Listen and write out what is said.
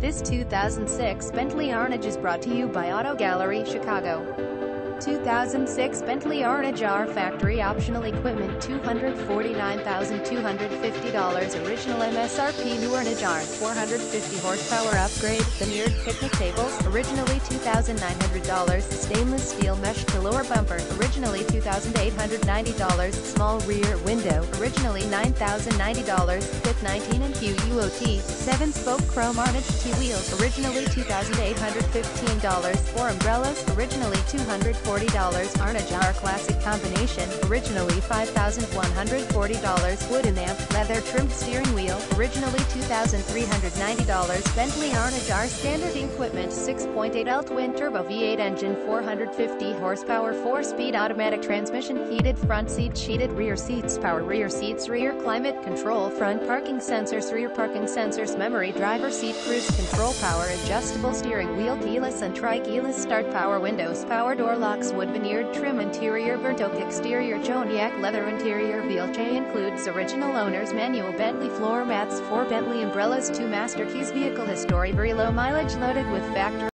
This 2006 Bentley Arnage is brought to you by Auto Gallery, Chicago. 2006 Bentley Arnage R factory optional equipment $249,250 original MSRP new Arnage R 450 horsepower upgrade veneered picnic tables originally $2,900 stainless steel mesh to lower bumper originally $2,890 small rear window originally $9,090 fifth 19 and QUOT 7-spoke chrome Arnage T wheels originally $2,815 4 umbrellas originally $240 Arnage R Classic Combination, originally $5,140 wooden amp, leather trimmed steering wheel, originally $2,390 Bentley Arnage R Standard Equipment 6.8L Twin Turbo V8 engine 450 horsepower 4-speed automatic transmission heated front seats heated rear seats power rear seats rear climate control front parking sensors rear parking sensors memory driver seat cruise control power adjustable steering wheel keyless and tri-keyless start power windows power door locks wood veneered trim interior burnt oak exterior Joniac leather interior wheelchair includes original owner's manual Bentley floor mats 4 Bentley umbrellas 2 master keys vehicle history very low mileage loaded with factory